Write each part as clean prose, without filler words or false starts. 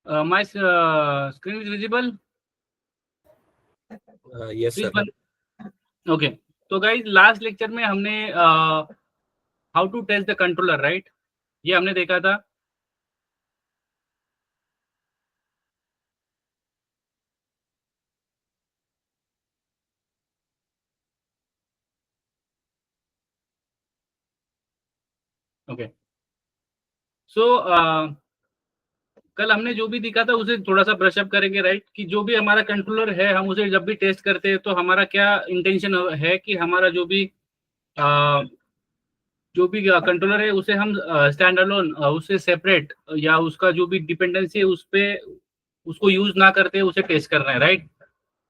My screen is visible. Yes, sir. Okay. तो guys last lecture में हमने how to test the controller, right, ये हमने देखा था. ओके. सो कल हमने जो भी दिखा था उसे थोड़ा सा ब्रशअप करेंगे, राइट, कि जो भी हमारा कंट्रोलर है हम उसे जब भी टेस्ट करते हैं तो हमारा क्या इंटेंशन है कि हमारा जो भी कंट्रोलर है उसे हम स्टैंड अलोन, उससे सेपरेट या उसका जो भी डिपेंडेंसी है उस पे उसको यूज ना करते उसे टेस्ट करना है, राइट.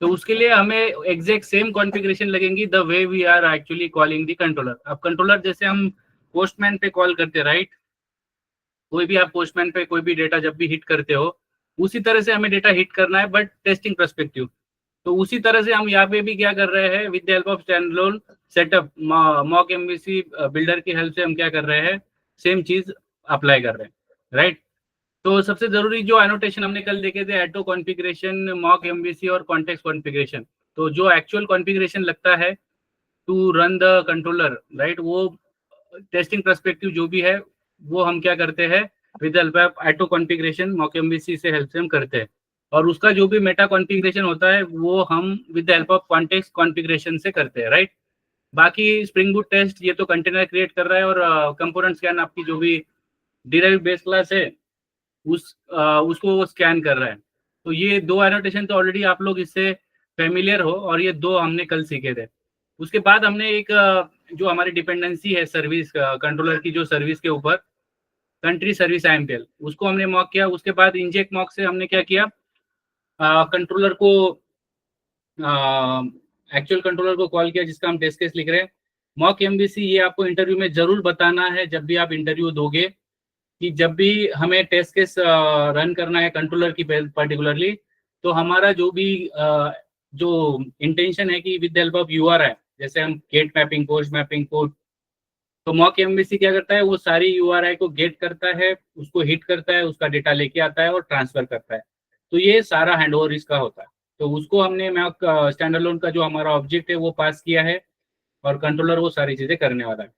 तो उसके लिए हमें एग्जैक्ट सेम कॉन्फ़िगरेशन लगेंगी the way we are actually calling the controller. अब कंट्रोलर जैसे हम पोस्टमैन पे कॉल करते हैं, राइट, कोई भी आप पोस्टमैन पे कोई भी डेटा जब भी हिट करते हो उसी तरह से हमें डेटा हिट करना है, बट टेस्टिंग पर्सपेक्टिव. तो उसी तरह से हम यहाँ पे भी क्या कर रहे हैं, with the help of stand alone setup mock MVC builder की हेल्प से हम क्या कर रहे हैं, सेम चीज अप्लाई कर रहे हैं, राइट. तो सबसे जरूरी जो एनोटेशन हमने कल देखे थे, एटो कॉन्फ़िगरेशन, मॉक एमवीसी और कॉन्टेक्स्ट कॉन्फ़िगरेशन. तो जो एक्चुअल कॉन्फ़िगरेशन लगता है to run the controller, right, वो टेस्टिंग पर्सपेक्टिव जो भी है वो हम क्या करते हैं, with help of auto configuration mock MVC से हेल्प से हम करते हैं. और उसका जो भी मेटा कॉन्फ़िगरेशन होता है वो हम with the help of context configuration से करते हैं, राइट. बाकी स्प्रिंग बूट टेस्ट ये तो कंटेनर क्रिएट कर रहा है और कंपोनेंट स्कैन आपकी जो भी डिराइव बेस क्लास है उसको वो स्कैन कर रहा है. तो ये दो एनोटेशन तो ऑलरेडी आप लोग इससे फेमिलियर हो और ये दो हमने कल सीखे थे. उसके बाद हमने एक जो हमारी डिपेंडेंसी है सर्विस कंट्रोलर की, जो सर्विस के ऊपर कंट्री सर्विस आईएमपीएल, उसको हमने मॉक किया. उसके बाद इंजेक्ट मॉक से हमने क्या किया, कंट्रोलर को एक्चुअल कंट्रोलर को कॉल किया जिसका हम टेस्ट केस लिख रहे हैं. मॉक एमवीसी ये आपको इंटरव्यू में जरूर बताना है जब भी आप इंटरव्यू दोगे, कि जब भी हमें टेस्ट केस रन करना है कंट्रोलर की पर्टिकुलरली, तो हमारा जो भी जो इंटेंशन है कि विद हेल्प ऑफ यूआरआई, जैसे हम get mapping, post mapping, code, तो मॉक एमवीसी क्या करता है, वो सारी यूआरआई को गेट करता है, उसको हिट करता है, उसका डेटा लेके आता है और ट्रांसफर करता है. तो ये सारा हैंडओवर इसका होता है. तो उसको हमने मॉक स्टैंड अलोन का जो हमारा ऑब्जेक्ट है वो पास किया है और कंट्रोलर वो सारी चीजें करने वाला है.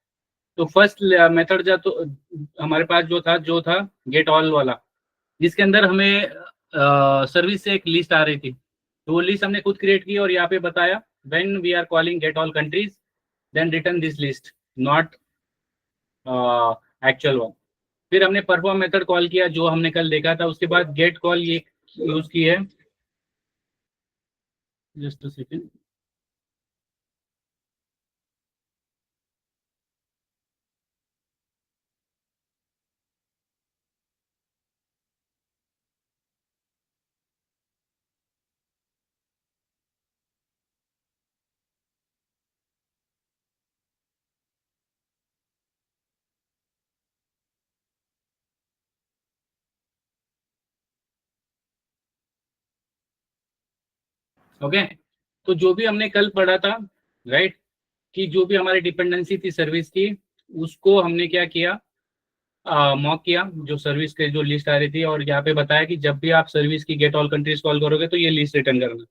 तो फर्स्ट मेथड तो हमारे पास जो था गेट ऑल वाला, जिसके अंदर हमें सर्विस से एक लिस्ट आ रही थी. तो वो लिस्ट हमने खुद क्रिएट की और यहाँ पे बताया when we are calling get all countries then return this list, not actual one. फिर हमने परफॉर्म मेथड कॉल किया जो हमने कल देखा था. उसके बाद गेट कॉल ये यूज की है, जस्ट अ सेकंड. ओके. तो जो भी हमने कल पढ़ा था, राइट, कि जो भी हमारी डिपेंडेंसी थी सर्विस की, उसको हमने क्या किया, मॉक किया जो सर्विस के जो लिस्ट आ रही थी, और यहाँ पे बताया कि जब भी आप सर्विस की गेट ऑल कंट्रीज कॉल करोगे तो ये लिस्ट रिटर्न करना.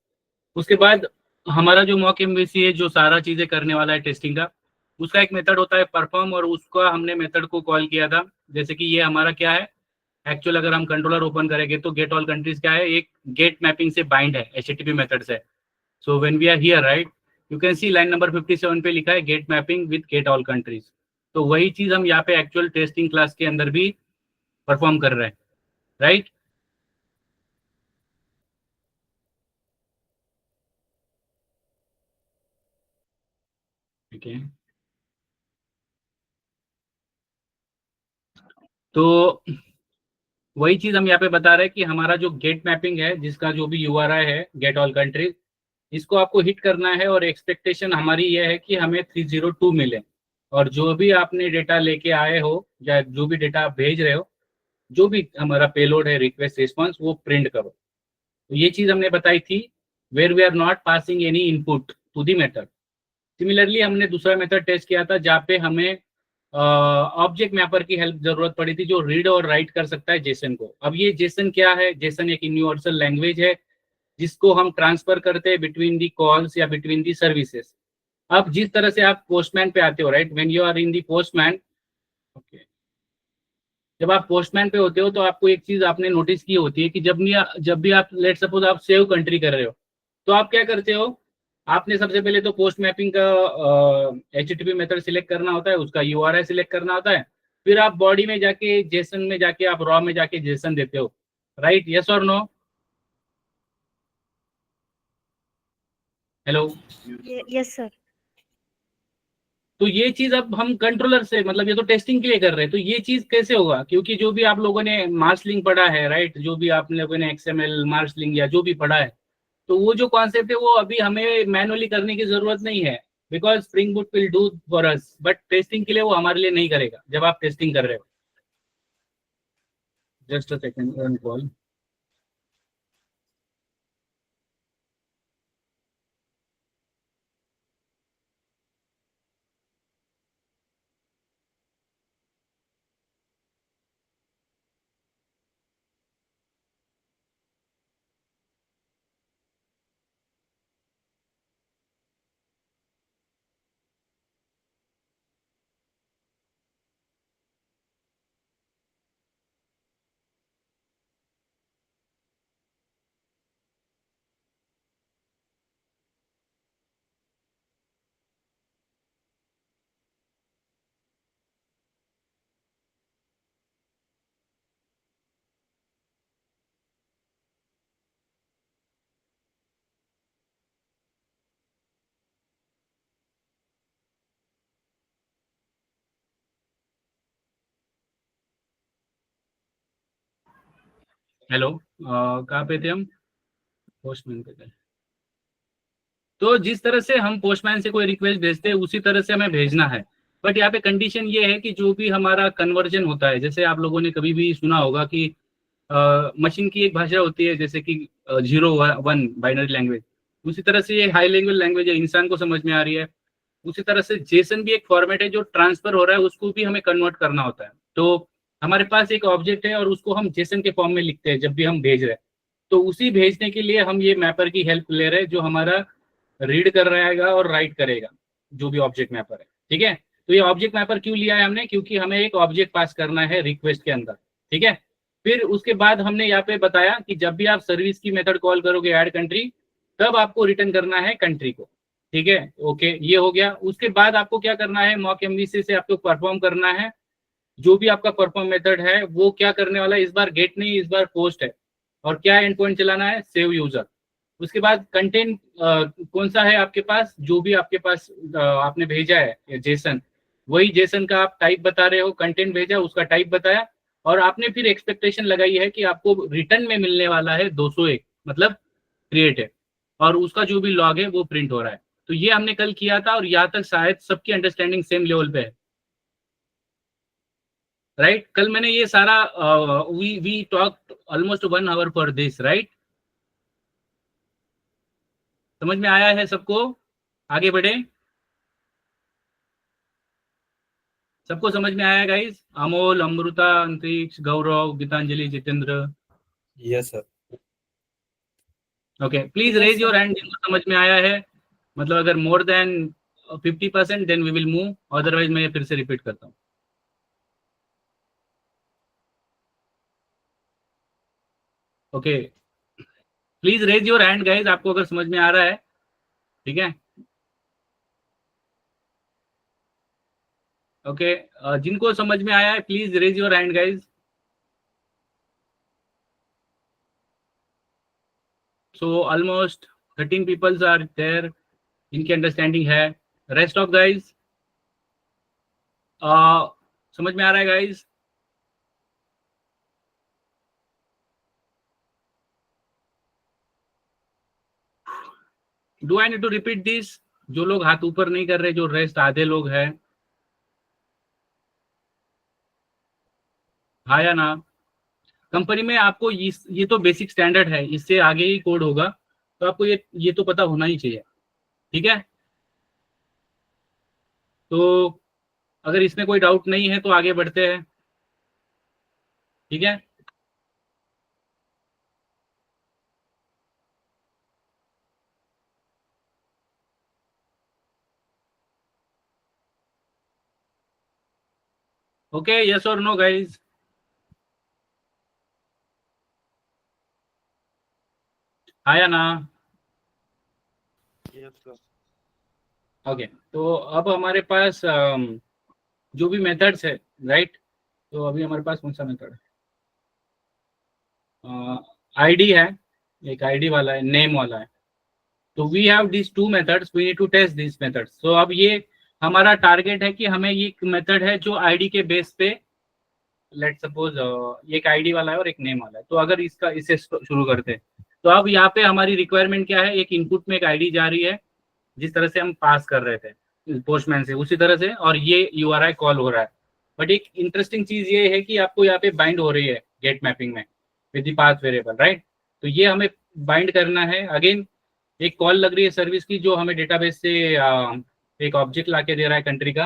उसके बाद हमारा जो मॉक एमवीसी है जो सारा चीजें करने वाला है टेस्टिंग का, उसका एक मेथड होता है परफॉर्म, और उसका हमने मेथड को कॉल किया था. जैसे कि ये हमारा क्या है एक्चुअल, अगर हम कंट्रोलर ओपन करेंगे तो गेट ऑल कंट्रीज क्या है, एक गेट मैपिंग से बाइंड है एचटीटीपी मेथड से. So when we are here, right, you can see line number 57 पे लिखा है get mapping with get all countries. तो वही चीज हम यहाँ पे एक्चुअल टेस्टिंग क्लास के अंदर भी परफॉर्म कर रहे हैं, राइट. ठीक है. तो वही चीज हम यहाँ पे बता रहे हैं कि हमारा जो गेट मैपिंग है जिसका जो भी यूआरआई है गेट ऑल कंट्रीज, इसको आपको हिट करना है और एक्सपेक्टेशन हमारी ये है कि हमें 302 मिले. और जो भी आपने डेटा लेके आए हो या जो भी डेटा आप भेज रहे हो, जो भी हमारा पेलोड है रिक्वेस्ट रिस्पॉन्स, वो प्रिंट करो. तो ये चीज हमने बताई थी, where we are not passing any input to the method. Similarly हमने दूसरा मेथड टेस्ट किया था जहाँ पे हमें ऑब्जेक्ट मैपर की हेल्प जरूरत पड़ी थी जो रीड और राइट कर सकता है जेसन को। अब ये जेसन क्या है? जेसन एक यूनिवर्सल लैंग्वेज है जिसको हम ट्रांसफर करते हैं बिटवीन दी कॉल्स या बिटवीन दी सर्विसेज। अब जिस तरह से आप पोस्टमैन पे आते हो, right, when you are in the Postman, okay, जब आप पोस्टमैन पे होते हो तो आपको एक चीज आपने नोटिस की होती है कि जब भी आप लेट सपोज आप सेव कंट्री कर रहे हो तो आप क्या करते हो? आपने सबसे पहले तो पोस्ट मैपिंग का HTTP मेथड सिलेक्ट करना होता है, उसका URI सिलेक्ट करना होता है, फिर आप बॉडी में जाके जेसन में जाके आप रॉ में जाके जेसन देते हो, राइट? यस और नो? हेलो? Yes sir. तो ये चीज अब हम कंट्रोलर से, मतलब ये तो टेस्टिंग के लिए कर रहे हैं, तो ये चीज कैसे होगा? क्योंकि जो भी आप लोगों ने मार्शलिंग पढ़ा है, राइट, जो भी आप लोगों ने XML मार्शलिंग या जो भी पढ़ा है, तो वो जो कॉन्सेप्ट है वो अभी हमें मैनुअली करने की जरूरत नहीं है, because spring boot will do for us, but testing के लिए वो हमारे लिए नहीं करेगा जब आप टेस्टिंग कर रहे हो। Just a second, run call. Hello, कहाँ पे थे हम? पोस्टमैन पे थे। तो जिस तरह से हम पोस्टमैन से कोई रिक्वेस्ट भेजते हैं उसी तरह से हमें भेजना है, बट यहाँ पे कंडीशन ये है कि जो भी हमारा कन्वर्जन होता है, जैसे आप लोगों ने कभी भी सुना होगा कि मशीन की एक भाषा होती है जैसे कि 0 1 बाइनरी लैंग्वेज, उसी तरह से ये हाई लेवल लैंग्वेज है, इंसान को समझ में आ रही है। उसी तरह से जेसन भी एक फॉर्मेट है जो ट्रांसफर हो रहा है, उसको भी हमें कन्वर्ट करना होता है। तो हमारे पास एक ऑब्जेक्ट है और उसको हम जेसन के फॉर्म में लिखते हैं जब भी हम भेज रहे हैं। तो उसी भेजने के लिए हम ये मैपर की हेल्प ले रहे हैं जो हमारा रीड कर रहेगा और राइट करेगा, जो भी ऑब्जेक्ट मैपर है। ठीक है? तो ये ऑब्जेक्ट मैपर क्यों लिया है हमने? क्योंकि हमें एक ऑब्जेक्ट पास करना है रिक्वेस्ट के अंदर। ठीक है? फिर उसके बाद हमने यहाँ पे बताया कि जब भी आप सर्विस की मेथड कॉल करोगे ऐड कंट्री, तब आपको रिटर्न करना है कंट्री को। ठीक है? ओके, ये हो गया। उसके बाद आपको क्या करना है? मॉक MVC से आपको परफॉर्म करना है। जो भी आपका परफॉर्म मेथड है वो क्या करने वाला है? इस बार गेट नहीं, इस बार पोस्ट है। और क्या एंड पॉइंट चलाना है? Save user. उसके बाद कंटेंट कौन सा है आपके पास? जो भी आपके पास आपने भेजा है जेसन, वही जेसन का आप टाइप बता रहे हो। कंटेंट भेजा, उसका टाइप बताया, और आपने फिर एक्सपेक्टेशन लगाई है कि आपको रिटर्न में मिलने वाला है 201, मतलब क्रिएट है, और उसका जो भी लॉग है वो प्रिंट हो रहा है। तो ये हमने कल किया था और यहाँ तक शायद सबकी अंडरस्टैंडिंग सेम लेवल पे है, राइट? कल मैंने ये सारा we talk almost 1 hour for this, right? समझ में आया है सबको? आगे बढ़े? सबको समझ में आया guys? Amol, Amrita, Antariksh, Gaurav, Geetanjali, Jitendra. Yes sir. Okay, please Yes, raise sir. Your hand जिनको समझ में आया है। मतलब अगर more than 50% then we will move, otherwise मैं फिर से रिपीट करता हूँ। Okay, please raise your hand guys, आपको अगर समझ में आ रहा है। ठीक है? ओके, जिनको समझ में आया है please raise your hand guys. So almost 13 peoples are there, इनकी अंडरस्टैंडिंग है। रेस्ट ऑफ गाइस समझ में आ रहा है guys? Do I need to repeat this? जो लोग हाथ ऊपर नहीं कर रहे, जो रेस्ट आधे लोग हैं, हाँ या ना? कंपनी में आपको ये तो बेसिक स्टैंडर्ड है, इससे आगे ही कोड होगा, तो आपको ये तो पता होना ही चाहिए। ठीक है? तो अगर इसमें कोई डाउट नहीं है तो आगे बढ़ते हैं, ठीक है। ओके, यस और नो गाइज? आया ना? Yes sir. ओके, तो अब हमारे पास जो भी मेथड्स है, राइट। तो अभी हमारे पास कौन सा मेथड है? आईडी है, एक आईडी वाला है, नेम वाला है। तो we have this two methods, we need to test this methods. तो अब ये हमारा टारगेट है कि हमें ये मेथड है जो आईडी के बेस पे, लेट सपोज एक आईडी वाला है और एक नेम वाला है। तो अगर इससे शुरू करते हैं, तो अब यहाँ पे हमारी रिक्वायरमेंट क्या है, एक इनपुट में एक आईडी जा रही है, जिस तरह से हम पास कर रहे थे पोस्टमैन से, उसी तरह से, और ये यूआरआई कॉल हो रहा है। बट एक इंटरेस्टिंग चीज ये है कि आपको यहाँ पे बाइंड हो रही है गेट मैपिंग में with the path variable, right. तो ये हमें बाइंड करना है। अगेन एक कॉल लग रही है सर्विस की, जो हमें डेटाबेस से एक ऑब्जेक्ट ला के दे रहा है कंट्री का।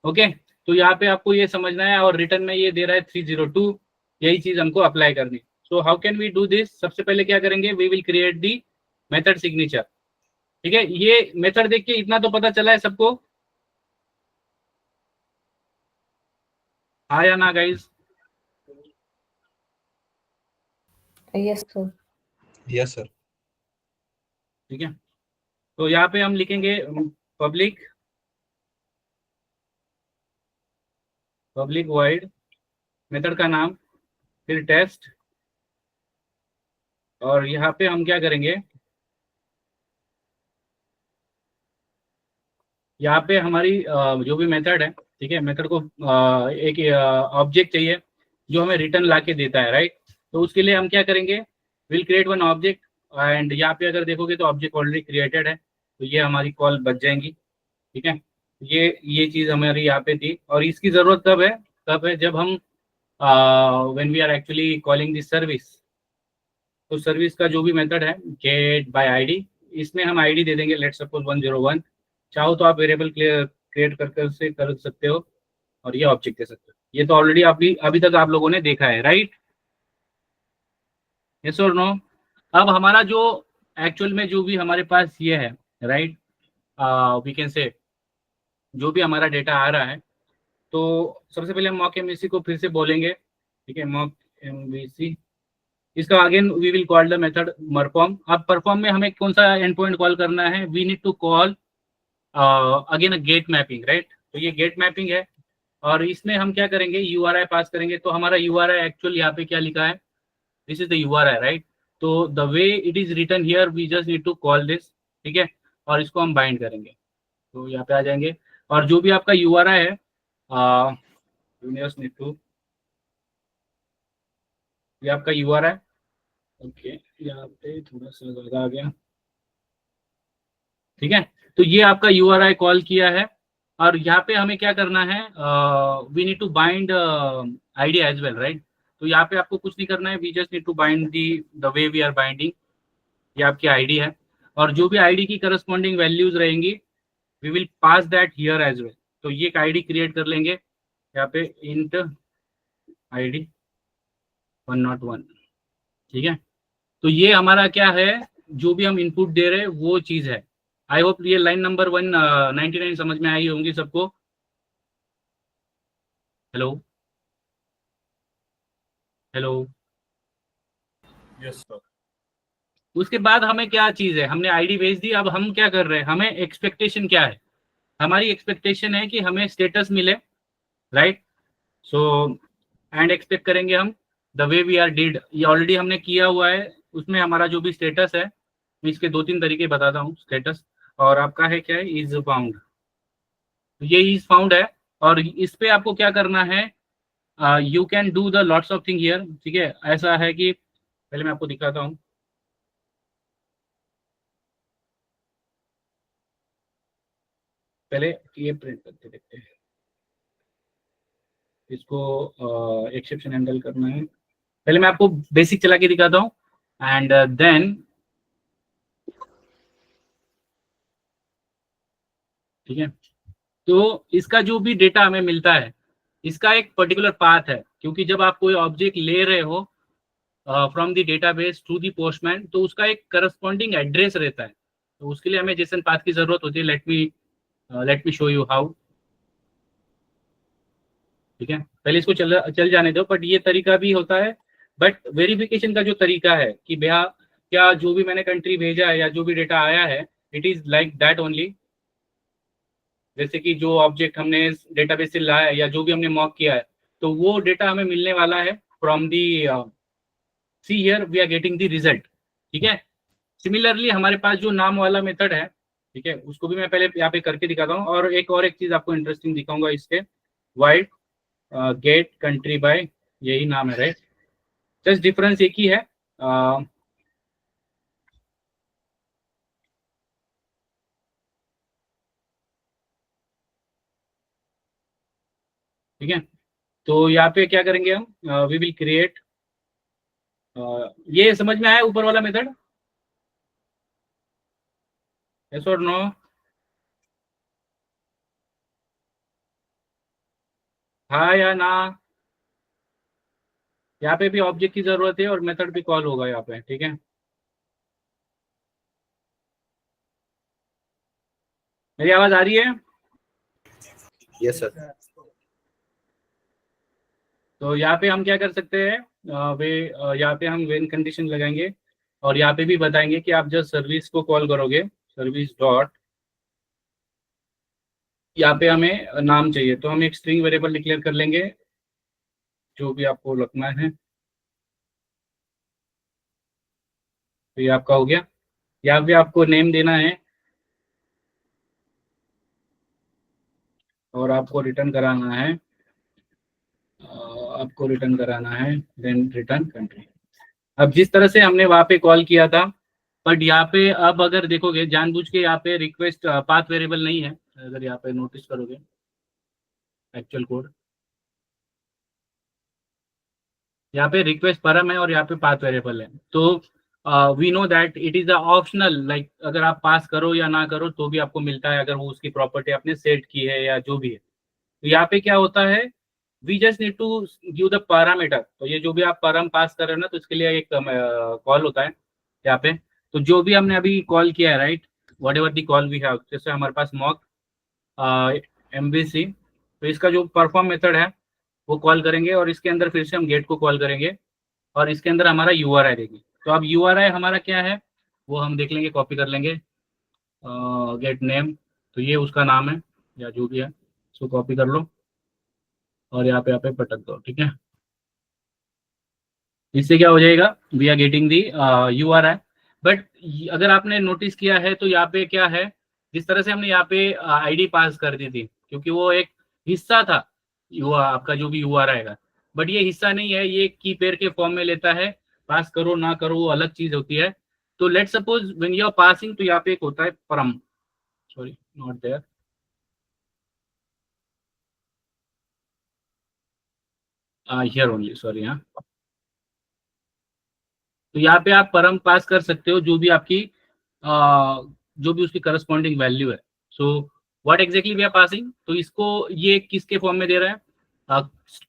ओके, तो यहाँ पे आपको ये समझना है, और रिटर्न में ये दे रहा है 302। यही चीज हमको अप्लाई करनी। So how can we do this? सबसे पहले क्या करेंगे, we will create the method signature. ठीक है, ये मेथड देख के इतना तो पता चला है सबको, हाँ या ना guys? Yes sir. Yes sir. ठीक है, तो यहाँ पे हम लिखेंगे पब्लिक वॉइड मेथड का नाम, फिर टेस्ट, और यहाँ पे हम क्या करेंगे, यहाँ पे हमारी जो भी मेथड है, ठीक है, मेथड को एक ऑब्जेक्ट चाहिए जो हमें रिटर्न ला के देता है, राइट। तो उसके लिए हम क्या करेंगे, will create one object, and यहाँ पे अगर देखोगे तो ऑब्जेक्ट ऑलरेडी क्रिएटेड है, तो ये हमारी कॉल बच जाएंगी। ठीक है, ये चीज़ हमारी यहाँ पे थी, और इसकी ज़रूरत कब है, जब हम when we are actually calling this service. तो सर्विस का जो भी मेथड है गेट बाय आईडी, इसमें हम आईडी दे देंगे, लेट सपोज 101। चाहो तो आप वेरिएबल क्रिएट करके उससे कर सकते हो, और ये ऑब्जेक्ट दे सकते हो। ये तो ऑलरेडी अभी तक आप लोगों ने देखा है, राइट? यस और नो? अब हमारा जो एक्चुअल में जो भी हमारे पास ये है, राइट, वी कैन से जो भी हमारा डेटा आ रहा है, तो सबसे पहले हम मॉक एमवीसी को फिर से बोलेंगे। ठीक है, मॉक एमवीसी, इसका again we will call the method perform. अब परफॉर्म में हमें कौन सा एंड पॉइंट कॉल करना है, we need to call again a get mapping, right. तो ये गेट मैपिंग है, और इसमें हम क्या करेंगे, यूआरआई पास करेंगे। तो हमारा यूआरआई एक्चुअल यहाँ पे क्या लिखा है, this is the URI, right. तो the way it is written here, we just need to call this, ठीक है, और इसको हम बाइंड करेंगे। तो यहाँ पे आ जाएंगे, और जो भी आपका यूआरआई है, नीड टू, ये आपका यूआरआई, ओके, यहाँ पे थोड़ा सा ज्यादा आ गया, ठीक है। तो ये आपका यूआरआई कॉल किया है, और यहाँ पे हमें क्या करना है, we need to bind ID as well, right. तो यहाँ पे आपको कुछ नहीं करना है, we just need to bind the way we are binding. ये आपकी आईडी है, और जो भी आईडी की करस्पॉन्डिंग वैल्यूज रहेंगी, we will pass that here as well. तो ये एक आईडी क्रिएट कर लेंगे यहाँ पे, इंट आईडी 101, ठीक है। तो ये हमारा क्या है, जो भी हम इनपुट दे रहे हैं वो चीज है। आई होप ये लाइन नंबर 199 समझ में आई होंगी सबको। Hello hello. Yes sir. उसके बाद हमें क्या चीज है, हमने आईडी भेज दी, अब हम क्या कर रहे हैं, हमें एक्सपेक्टेशन क्या है, हमारी एक्सपेक्टेशन है कि हमें स्टेटस मिले, राइट। सो एंड एक्सपेक्ट करेंगे हम the way we are did, ये ऑलरेडी हमने किया हुआ है। उसमें हमारा जो भी स्टेटस है, मैं इसके 2-3 तरीके बताता हूँ स्टेटस, और आपका है क्या है, इज फाउंड। ये इज फाउंड है, और इस पे आपको क्या करना है, you can do the lots of thing here, ठीक है। ऐसा है कि पहले मैं आपको दिखाता हूँ, पहले ये प्रिंट करके देखते हैं, इसको एक्सेप्शन हैंडल करना है। पहले मैं आपको बेसिक चला के दिखाता हूँ, एंड देन ठीक है। तो इसका जो भी डेटा हमें मिलता है, इसका एक पर्टिकुलर पाथ है, क्योंकि जब आप कोई ऑब्जेक्ट ले रहे हो from the database to the Postman, तो उसका एक करस्पॉन्डिंग एड्रेस रहता है। तो उसके लिए हमें जेसन पाथ की जरूरत होती है। Let me show you how. ठीक है, पहले इसको चल जाने दो, बट ये तरीका भी होता है। बट वेरिफिकेशन का जो तरीका है कि भैया क्या जो भी मैंने कंट्री भेजा है या जो भी डेटा आया है, it is like that only. जैसे कि जो ऑब्जेक्ट हमने डेटाबेस से लाया है या जो भी हमने मॉक किया है, तो वो डेटा हमें मिलने वाला है from the see here we are getting the result. ठीक है। सिमिलरली हमारे पास जो नाम वाला मेथड है, ठीक है, उसको भी मैं पहले यहाँ पे करके दिखाता हूँ। और एक चीज आपको इंटरेस्टिंग दिखाऊंगा इसके, वाइड गेट कंट्री बाय, यही नाम है राइट। जस्ट डिफरेंस एक ही है। ठीक है, तो यहाँ पे क्या करेंगे हम, वी विल क्रिएट, ये समझ में आया ऊपर वाला मेथड? यस और नो? हाँ या ना? यहाँ पे भी ऑब्जेक्ट की जरूरत है और मेथड भी कॉल होगा यहाँ पे। ठीक है, मेरी आवाज आ रही है? Yes sir. तो यहाँ पे हम क्या कर सकते हैं, यहाँ पे हम वेन कंडीशन लगाएंगे और यहाँ पे भी बताएंगे कि आप जब सर्विस को कॉल करोगे, सर्विस डॉट, यहाँ पे हमें नाम चाहिए, तो हम एक स्ट्रिंग वेरिएबल डिक्लेयर कर लेंगे जो भी आपको रखना है। तो ये आपका हो गया। यहाँ पे आपको नेम देना है और आपको रिटर्न कराना है देन रिटर्न कंट्री। अब जिस तरह से हमने वहां पे कॉल किया था, बट यहाँ पे अब अगर देखोगे जानबूझ के यहाँ पे रिक्वेस्ट पाथ वेरिएबल नहीं है। अगर यहाँ पे नोटिस करोगे एक्चुअल कोड, यहाँ पे रिक्वेस्ट परम है और यहाँ पे पाथ वेरिएबल है। तो we know that it is a optional, like अगर आप पास करो या ना करो तो भी आपको मिलता है, अगर वो उसकी प्रॉपर्टी आपने सेट की है या जो भी है। तो यहाँ पे क्या होता है, we just need to give the parameter. तो ये जो भी आप परम पास कर रहे हो ना, तो इसके लिए एक कॉल होता है यहाँ पे। तो जो भी हमने अभी कॉल किया है right, whatever the call we have, जैसे हमारे पास मॉक एमबीसी, तो इसका जो परफॉर्म मेथड है वो कॉल करेंगे और इसके अंदर फिर से हम गेट को कॉल करेंगे और इसके अंदर हमारा यूआरआई देगी। तो अब यूआरआई हमारा क्या है वो हम देख लेंगे, कॉपी कर लेंगे, गेट नेम, तो ये उसका नाम है या जो भी है, इसको कॉपी कर लो और यहाँ पे पटक दो। ठीक है, इससे क्या हो जाएगा, we are getting the URI. But अगर आपने नोटिस किया है तो यहाँ पे क्या है, जिस तरह से हमने यहाँ पे आईडी पास कर दी थी, क्योंकि वो एक हिस्सा था आपका जो भी यूआरआई का, बट ये हिस्सा नहीं है, ये की पेयर के फॉर्म में लेता है। पास करो ना करो वो अलग चीज होती है। तो let suppose when you are passing, तो यहाँ पे एक होता है param, sorry not there, here only, sorry. हाँ, तो यहाँ पे आप परम पास कर सकते हो जो भी आपकी जो भी उसकी करस्पॉन्डिंग वैल्यू है। So what exactly we are passing, तो इसको ये किसके फॉर्म में दे रहा है,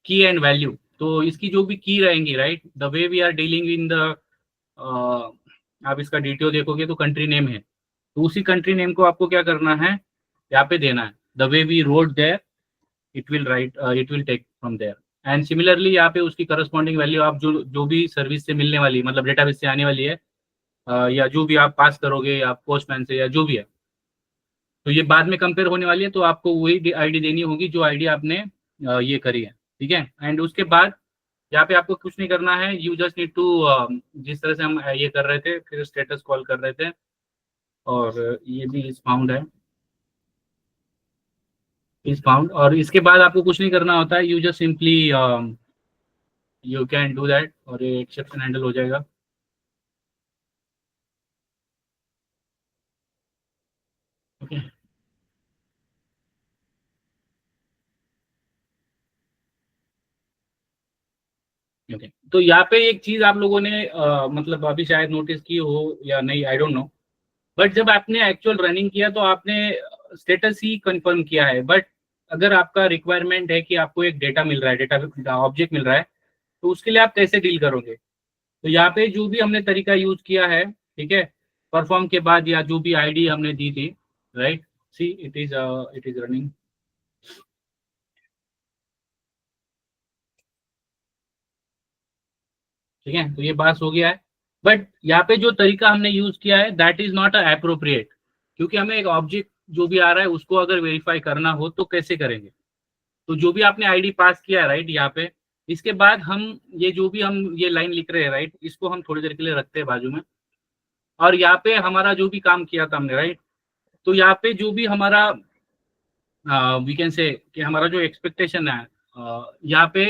की एंड वैल्यू। तो इसकी जो भी की रहेंगी right, the way we are dealing in the, आप इसका डिटेल देखोगे तो कंट्री नेम है, तो उसी कंट्री नेम को आपको क्या करना है, यहाँ पे देना है। The way we wrote there, it will take from there. And similarly यहाँ पे उसकी करस्पॉन्डिंग वैल्यू आप जो जो भी सर्विस से मिलने वाली, मतलब डेटाबेस से आने वाली है, या जो भी आप पास करोगे या पोस्टमैन से या जो भी है, तो ये बाद में कंपेयर होने वाली है। तो आपको वही आईडी देनी होगी जो आईडी आपने ये करी है। ठीक है, एंड उसके बाद यहाँ पे आपको कुछ नहीं करना है, यू जस्ट नीड टू, जिस तरह से हम ये कर रहे थे, फिर स्टेटस कॉल कर रहे थे, और ये भी इज फाउंड है, इज फाउंड, और इसके बाद आपको कुछ नहीं करना होता है, you just simply you can do that और ये एक्सेप्शन हैंडल हो जाएगा। Okay, okay. तो यहाँ पे एक चीज आप लोगों ने मतलब अभी शायद नोटिस की हो या नहीं, आई डोंट नो, बट जब आपने एक्चुअल रनिंग किया तो आपने स्टेटस ही कंफर्म किया है, बट अगर आपका रिक्वायरमेंट है कि आपको एक डेटा मिल रहा है, डेटा ऑब्जेक्ट मिल रहा है, तो उसके लिए आप कैसे डील करोगे? तो यहाँ पे जो भी हमने तरीका यूज किया है, ठीक है, परफॉर्म के बाद या जो भी आईडी हमने दी थी, right, see it is running. ठीक है, तो ये बात हो गया है, बट यहाँ पे जो तरीका हमने यूज किया है दैट इज नॉट अप्रोप्रिएट, क्योंकि हमें एक ऑब्जेक्ट जो भी आ रहा है उसको अगर वेरीफाई करना हो तो कैसे करेंगे? तो जो भी आपने आईडी पास किया है, राइट, यहाँ पे, इसके बाद हम ये जो भी हम ये लाइन लिख रहे हैं, राइट, इसको हम थोड़ी देर के लिए रखते हैं बाजू में, और यहाँ पे हमारा जो भी काम किया था हमने, राइट, तो यहाँ पे जो भी हमारा वी कैन से कि हमारा जो एक्सपेक्टेशन है, यहाँ पे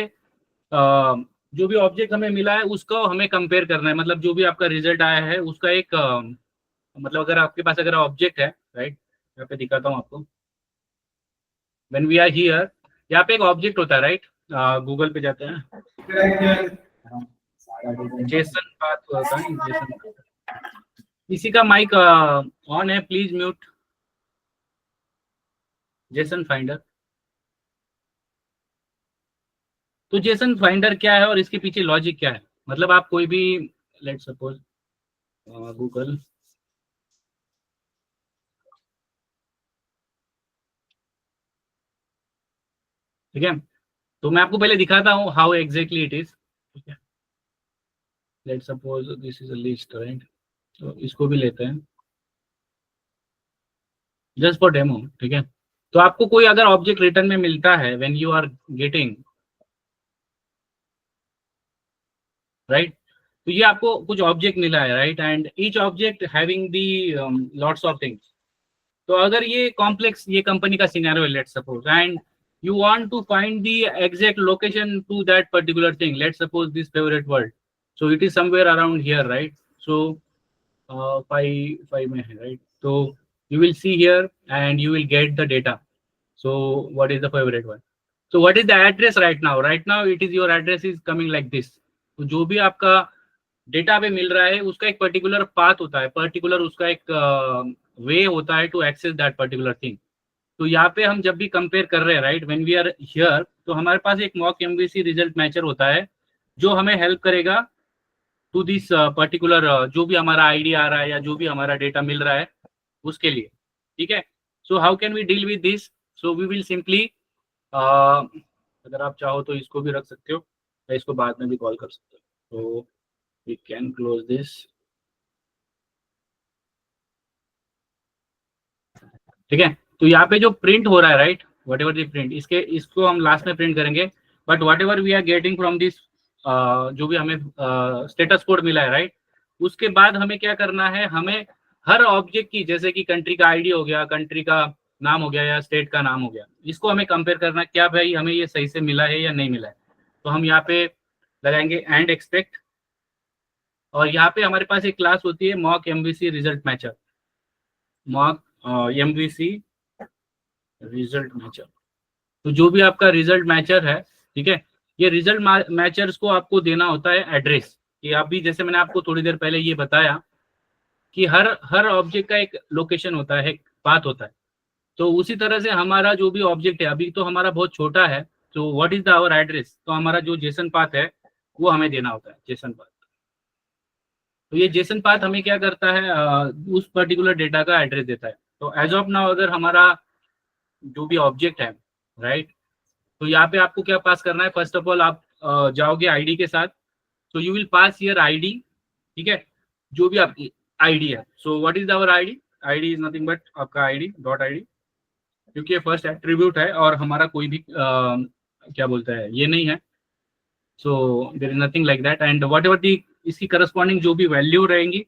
जो भी ऑब्जेक्ट हमें मिला है उसको हमें कंपेयर करना है, मतलब जो भी आपका रिजल्ट आया है उसका एक मतलब अगर आपके पास अगर ऑब्जेक्ट है, राइट, यहाँ पे दिखाता हूँ आपको, व्हेन वी आर हियर, यहाँ पे एक ऑब्जेक्ट होता है, राइट, गूगल पे जाते हैं, जेसन पाथ होता है, जेसन, किसी का माइक ऑन है, प्लीज म्यूट, जेसन फाइंडर। तो जेसन फाइंडर क्या है और इसके पीछे लॉजिक क्या है? मतलब आप कोई भी, लेट्स सपोज गूगल, ठीक है, तो मैं आपको पहले दिखाता हूँ हाउ एग्जैक्टली इट इज, ठीक है, let's suppose this is a list, right, तो इसको भी लेते हैं जस्ट फॉर डेमो, ठीक है। तो आपको कोई अगर ऑब्जेक्ट रिटर्न में मिलता है when you are getting, right, तो ये आपको कुछ ऑब्जेक्ट मिला है, right, and each object having the lots of things. तो अगर ये कॉम्प्लेक्स, ये कंपनी का सिनेरियो है, let's suppose, and you want to find the exact location to that particular thing, let's suppose this favorite word, so it is somewhere around here, right, so 5 में है, right, so you will see here and you will get the data, so what is the favorite one, so what is the address right now it is your address is coming like this, तो जो भी आपका data पे मिल रहा है उसका एक particular path होता है, पर्टिकुलर उसका एक वे होता है to access that particular thing. तो यहाँ पे हम जब भी कंपेयर कर रहे हैं, right, when we are here, तो हमारे पास एक मॉक एमवीसी रिजल्ट मैचर होता है जो हमें हेल्प करेगा टू दिस पर्टिकुलर जो भी हमारा आईडी आ रहा है या जो भी हमारा डेटा मिल रहा है उसके लिए, ठीक है। So how can we deal with this? So we will simply, अगर आप चाहो तो इसको भी रख सकते हो या इसको बाद में भी कॉल कर सकते हो, तो वी कैन क्लोज दिस, ठीक है। तो यहाँ पे जो प्रिंट हो रहा है, right, whatever the print, इसको हम लास्ट में प्रिंट करेंगे, but whatever we are getting from this, जो भी हमें स्टेटस कोड मिला है, राइट, उसके बाद हमें क्या करना है, हमें हर ऑब्जेक्ट की, जैसे कि कंट्री का आईडी हो गया, कंट्री का नाम हो गया या स्टेट का नाम हो गया, इसको हमें कंपेयर करना है, क्या भाई हमें ये सही से मिला है या नहीं मिला है। तो हम यहाँ पे लगाएंगे एंड एक्सपेक्ट, और यहाँ पे हमारे पास एक क्लास होती है mock MVC result mature, mock MVC result mature. तो जो भी आपका रिजल्ट मैचर है, ठीक है, ये रिजल्ट मैचर्स को आपको देना होता है एड्रेस, कि अभी जैसे मैंने आपको थोड़ी देर पहले ये बताया कि हर ऑब्जेक्ट का एक लोकेशन होता है, एक पाथ होता है, तो उसी तरह से हमारा जो भी ऑब्जेक्ट है, अभी तो हमारा बहुत छोटा है, तो what is the our address, तो हमारा जो जेसन पाथ है वो हमें देना होता है, जेसन पाथ। तो ये जेसन पाथ हमें क्या करता है, उस पर्टिकुलर डेटा का एड्रेस देता है। तो एज ऑफ नाउ अगर हमारा जो भी ऑब्जेक्ट है, राइट, तो यहाँ पे आपको क्या पास करना है, फर्स्ट ऑफ ऑल आप जाओगे आईडी के साथ, तो you will pass your ID, ठीक है, जो भी आपकी आईडी है। So what is our ID? ID is nothing but आपका आईडी डॉट आईडी, क्योंकि ये फर्स्ट एट्रीब्यूट है और हमारा कोई भी क्या बोलता है ये नहीं है, so there is nothing like that, and whatever the इसकी करस्पॉन्डिंग जो भी वैल्यू रहेंगी,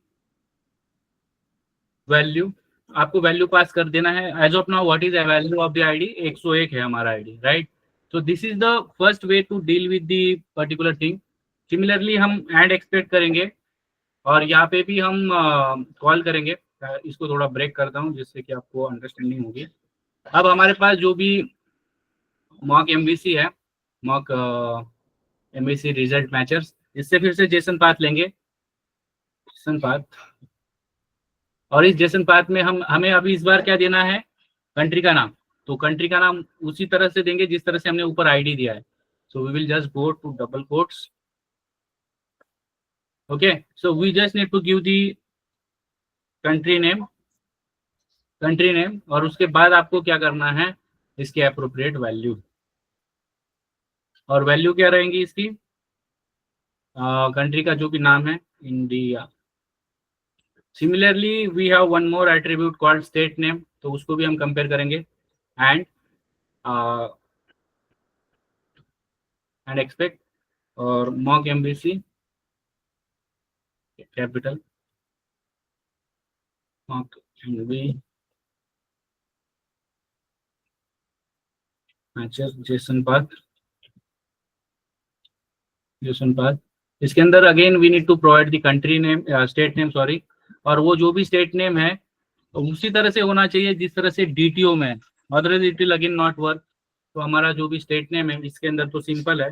वैल्यू आपको वैल्यू पास कर देना है। As of now what is the value of the ID? 101 है हमारा ID, right. So this is the first way to deal with the particular thing. Similarly हम एंड एक्सपेक्ट करेंगे और यहाँ पे भी हम कॉल करेंगे। इसको थोड़ा ब्रेक करता हूँ जिससे कि आपको अंडरस्टैंडिंग होगी। अब हमारे पास जो भी मॉक एमवीसी है, मॉक एमवीसी रिजल्ट मैचर्स, इससे फिर से जेसन पाथ लेंगे, जेसन पाथ, और इस जेसन पाथ में हमें अभी इस बार क्या देना है, कंट्री का नाम, तो कंट्री का नाम उसी तरह से देंगे जिस तरह से हमने ऊपर आईडी दिया है. So we will just go to double quotes. Okay, so we just need to give the country name, और उसके बाद आपको क्या करना है, इसकी अप्रोप्रिएट वैल्यू. और वैल्यू क्या रहेंगी इसकी, कंट्री का जो भी नाम है, India. Similarly we have one more attribute called state name, तो उसको भी हम कंपेयर करेंगे. एंड एक्सपेक्ट और mock MVC capital, mock MB matches JSON path. इसके अंदर again we need to provide the country name, state name sorry. और वो जो भी स्टेट नेम है तो उसी तरह से होना चाहिए जिस तरह से डीटीओ में, otherwise it will again not work. तो हमारा जो भी स्टेट नेम है इसके अंदर तो सिंपल है,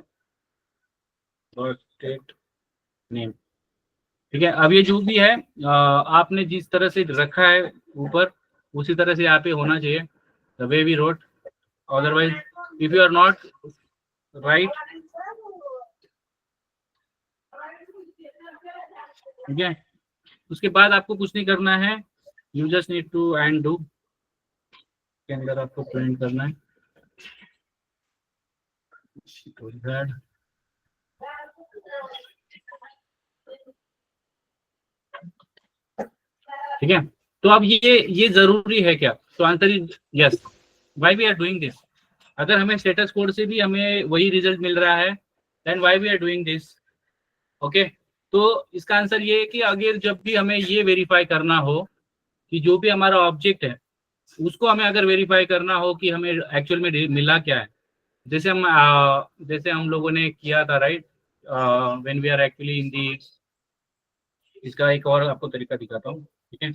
और स्टेट नेम. ठीक है, अब ये जो भी है आपने जिस तरह से रखा है ऊपर, उसी तरह से यहाँ पे होना चाहिए, the way we wrote. Otherwise if you are not right, ठीक है, उसके बाद आपको कुछ नहीं करना है, you just need to and do के अंदर आपको प्रिंट करना है. ठीक है, तो अब ये जरूरी है क्या, तो answer is yes. Why we are doing this, अगर हमें स्टेटस कोड से भी हमें वही रिजल्ट मिल रहा है, then why we are doing this. Okay, तो इसका आंसर ये है कि अगर जब भी हमें ये वेरीफाई करना हो कि जो भी हमारा ऑब्जेक्ट है उसको हमें अगर वेरीफाई करना हो कि हमें एक्चुअल में मिला क्या है, जैसे हम लोगों ने किया था, right, when we are actually in the. इसका एक और आपको तरीका दिखाता हूँ. ठीक है,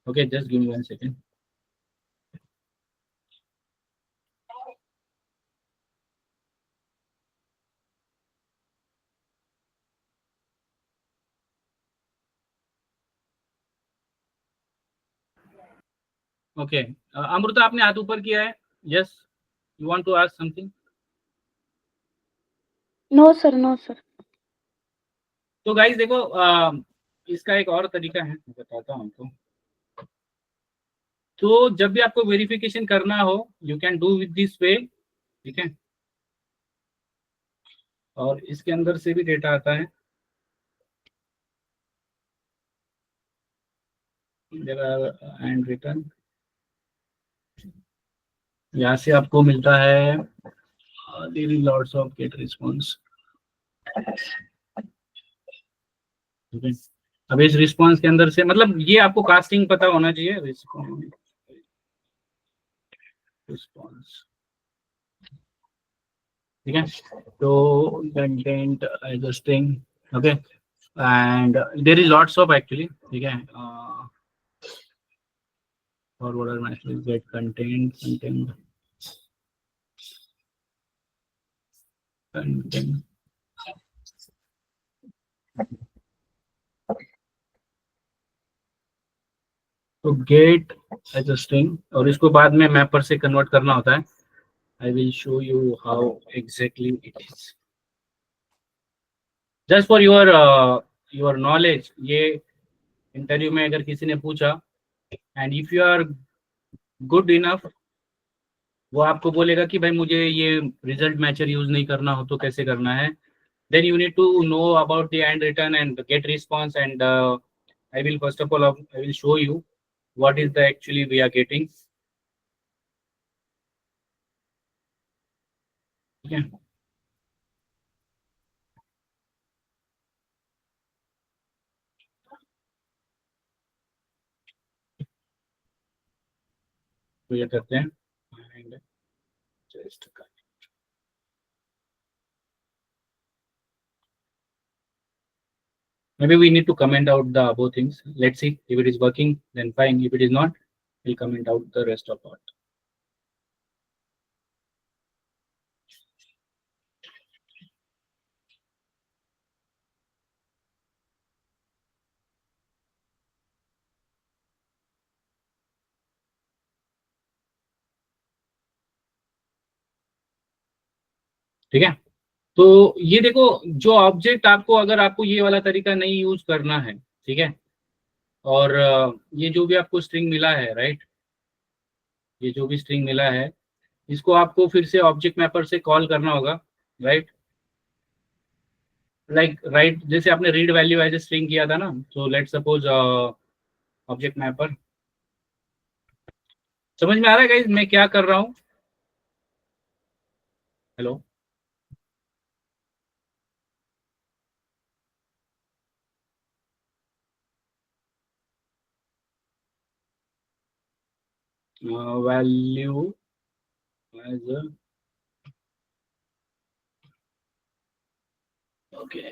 okay, just give me 1 second. Okay, Amrita आपने हाथ ऊपर किया है. Yes, you want to ask something. No sir, no sir. तो गाइस देखो, इसका एक और तरीका है, मैं बताता हूँ आपको. तो जब भी आपको वेरिफिकेशन करना हो, you can do with this way. ठीक है, और इसके अंदर से भी डेटा आता है. एंड रिटर्न, यहाँ से आपको मिलता है लॉट्स ऑफ गेट रिस्पॉन्स. ठीक है, अब इस रिस्पॉन्स के अंदर से, मतलब ये आपको कास्टिंग पता होना चाहिए. रिस्पॉन्स, ठीक है, तो content as a string. Okay, and there is lots of actually. ठीक है, फॉरवर्डर मैसेज गेट कंटेंट. तो गेट एज अ स्ट्रिंग, और इसको बाद में मैपर से कन्वर्ट करना होता है. I will show you how exactly it is. Just for your knowledge, ये इंटरव्यू में अगर किसी ने पूछा, and if you are good enough, वो आपको बोलेगा कि भाई मुझे ये रिजल्ट मैचर यूज नहीं करना हो तो कैसे करना है, then you need to know about the end return and get response. And I will first of all I will show you what is the actually we are getting. ठीक है, तो ये करते हैं. And just maybe we need to comment out the above things. Let's see if it is working, then fine. If it is not, we'll comment out the rest of it. ठीक है। तो ये देखो, जो ऑब्जेक्ट आपको, अगर आपको ये वाला तरीका नहीं यूज करना है, ठीक है, और ये जो भी आपको स्ट्रिंग मिला है, राइट, ये जो भी स्ट्रिंग मिला है, इसको आपको फिर से ऑब्जेक्ट मैपर से कॉल करना होगा, राइट, लाइक राइट, जैसे आपने read value as a string किया था ना, so let suppose object mapper. समझ में आ रहा है गाइस मैं क्या कर रहा हूँ? Hello, value as okay.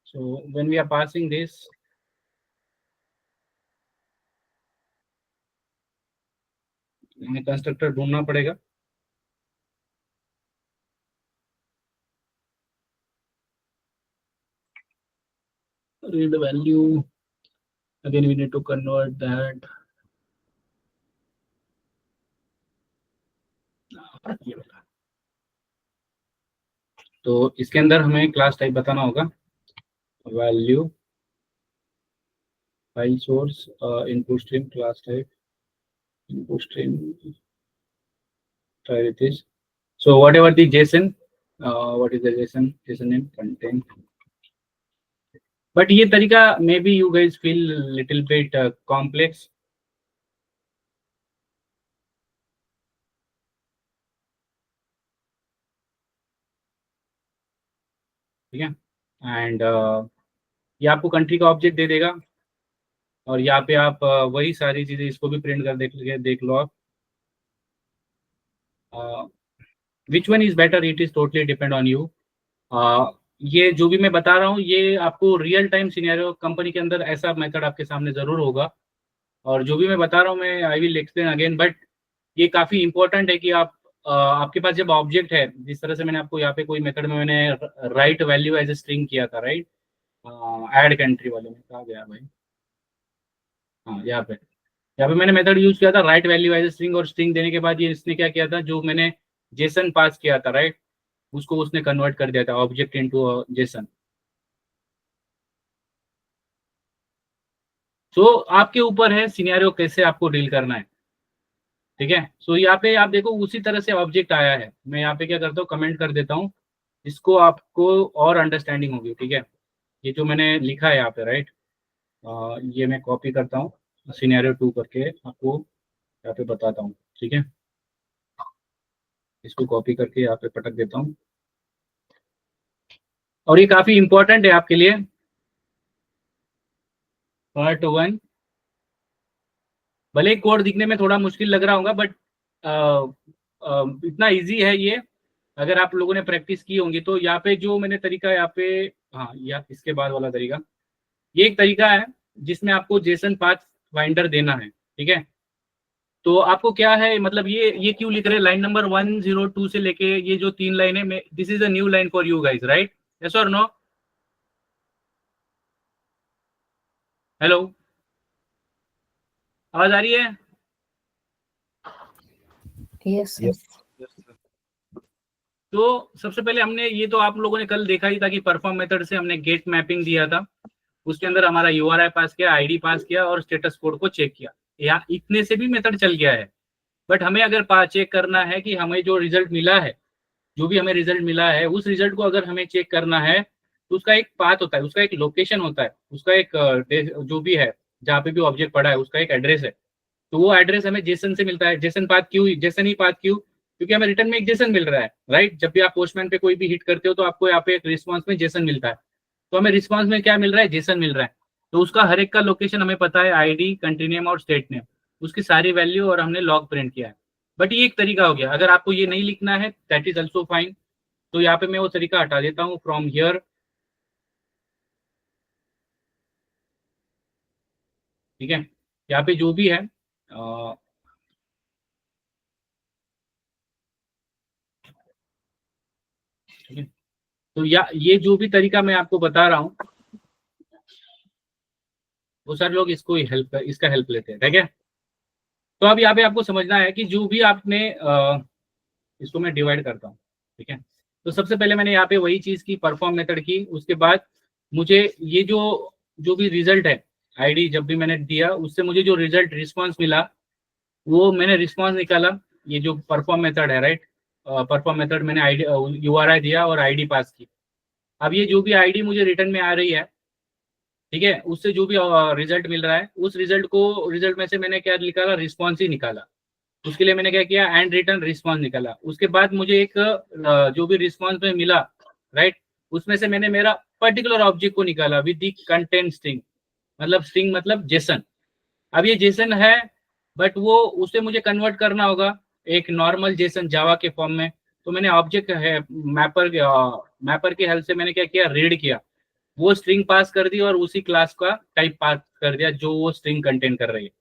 So when we are passing this, हमें कंस्ट्रक्टर ढूंढना पड़ेगा। Read value, again we need to convert that। ये वाला। तो इसके अंदर हमें क्लास टाइप बताना होगा, value file source input stream class type input stream, try with this. So whatever the JSON, what is the JSON name content, but ये तरीका maybe you guys feel little bit complex। ठीक है, and ये आपको country का object they देगा, और यहाँ पे आप वही सारी चीजें इसको भी प्रिंट कर देख लो आप। Which one is better, it is totally depend on you. ये जो भी मैं बता रहा हूँ, ये आपको रियल टाइम सिनेरियो कंपनी के अंदर ऐसा मेथड आपके सामने जरूर होगा, और जो भी मैं बता रहा हूँ मैं I will explain again, but ये काफी इंपॉर्टेंट है कि आप आपके पास जब ऑब्जेक्ट है, जिस तरह से मैंने आपको यहाँ पे कोई मेथड में मैंने write value as a string किया था, राइट, ऐड कंट्री वाले में कहा गया भाई, हाँ यहाँ पे मैंने मेथड यूज किया था write value as a string, और स्ट्रिंग देने के बाद ये इसने क्या किया था, जो मैंने जेसन पास किया था, राइट, उसको उसने कन्वर्ट कर दिया था ऑब्जेक्ट इनटू जेसन। तो आपके ऊपर है सिनेरियो कैसे आपको डील करना है। ठीक है, सो यहाँ पे आप देखो उसी तरह से ऑब्जेक्ट आया है, मैं यहाँ पे क्या करता हूँ, कमेंट कर देता हूँ, इसको आपको और अंडरस्टैंडिंग होगी। ठीक है, ये जो मैंने लिखा है यहाँ पे, राइट, ये मैं कॉपी करता हूँ, सिनेरियो 2 करके आपको यहाँ पे बताता हूँ। ठीक है, इसको कॉपी करके यहाँ पे पटक देता हूँ, और ये काफी इंपॉर्टेंट है आपके लिए। पार्ट 1, भले कोड दिखने में थोड़ा मुश्किल लग रहा होगा, बट इतना इजी है ये, अगर आप लोगों ने प्रैक्टिस की होंगी तो। यहाँ पे जो मैंने तरीका यहाँ पे, हाँ, या इसके बाद वाला तरीका, ये एक तरीका है जिसमें आपको जेसन पाथ फाइंडर देना है। ठीक है, तो आपको क्या है, मतलब ये क्यों लिख रहे हैं लाइन नंबर 102 से लेके ये जो 3 लाइन है, this is a new line for you guys, right, yes और नो? हेलो, आवाज आ रही है? Yes, sir. तो सबसे पहले हमने, ये तो आप लोगों ने कल देखा ही था कि परफॉर्म मेथड से हमने गेट मैपिंग दिया था, उसके अंदर हमारा यूआरआई पास किया, आईडी पास किया, और स्टेटस कोड को चेक किया। या इतने से भी मेथड चल गया है, बट हमें अगर चेक करना है कि हमें जो रिजल्ट मिला है, जो भी हमें रिजल्ट मिला है, उस रिजल्ट को अगर हमें चेक करना है, तो उसका एक पाथ होता है, उसका एक लोकेशन होता है, उसका एक जो भी है, जहाँ पे भी ऑब्जेक्ट पड़ा है उसका एक एड्रेस है। तो वो एड्रेस हमें जेसन से मिलता है। जेसन पाथ क्यों, जेसन ही पाथ क्यों? क्योंकि हमें रिटर्न में एक जेसन मिल रहा है, राइट। जब भी आप पोस्टमैन पे कोई भी हिट करते हो तो आपको यहाँ पे एक रिस्पॉन्स में जेसन मिलता है, तो हमें रिस्पॉन्स में क्या मिल रहा है, जेसन मिल रहा है। तो उसका हर एक का लोकेशन हमें पता है, आईडी, कंट्री नेम और स्टेट नेम, उसकी सारी वैल्यू, और हमने लॉग प्रिंट किया है। बट ये एक तरीका हो गया, अगर आपको ये नहीं लिखना है दैट इज ऑल्सो फाइन। तो यहाँ पे मैं वो तरीका हटा देता हूँ फ्रॉम हियर। ठीक है, यहाँ पे जो भी है ठीक है, तो ये जो भी तरीका मैं आपको बता रहा हूँ, वो सारे लोग इसको इसका हेल्प लेते हैं, ठीक है। तो अब यहाँ पे आपको समझना है कि जो भी आपने इसको मैं डिवाइड करता हूँ, ठीक है। तो सबसे पहले मैंने यहाँ पे वही चीज की, परफॉर्म मेथड की। उसके बाद मुझे ये जो भी रिजल्ट है, आईडी जब भी मैंने दिया उससे मुझे जो रिजल्ट रिस्पॉन्स मिला वो मैंने रिस्पॉन्स निकाला। ये जो परफॉर्म मेथड है, राइट, परफॉर्म मेथड मैंने आईडी यूआरआई दिया और आईडी पास की। अब ये जो भी आईडी मुझे रिटर्न में आ रही है, ठीक है, उससे जो भी रिजल्ट मिल रहा है उस रिजल्ट में से मैंने क्या निकाला, रिस्पॉन्स ही निकाला। उसके लिए मैंने क्या किया, एंड रिटर्न रिस्पॉन्स निकाला। उसके बाद मुझे एक जो भी रिस्पॉन्स में मिला, राइट, उसमें से मैंने मेरा पर्टिकुलर ऑब्जेक्ट को निकाला विद दी कंटेंट स्ट्रिंग, मतलब स्ट्रिंग मतलब जेसन। अब ये जेसन है, बट वो उसे मुझे कन्वर्ट करना होगा एक नॉर्मल जेसन जावा के फॉर्म में। तो मैंने ऑब्जेक्ट है मैपर के हेल्प से मैंने क्या किया, रीड किया, वो स्ट्रिंग पास कर दी और उसी क्लास का टाइप पास कर दिया जो वो स्ट्रिंग कंटेन कर रही है।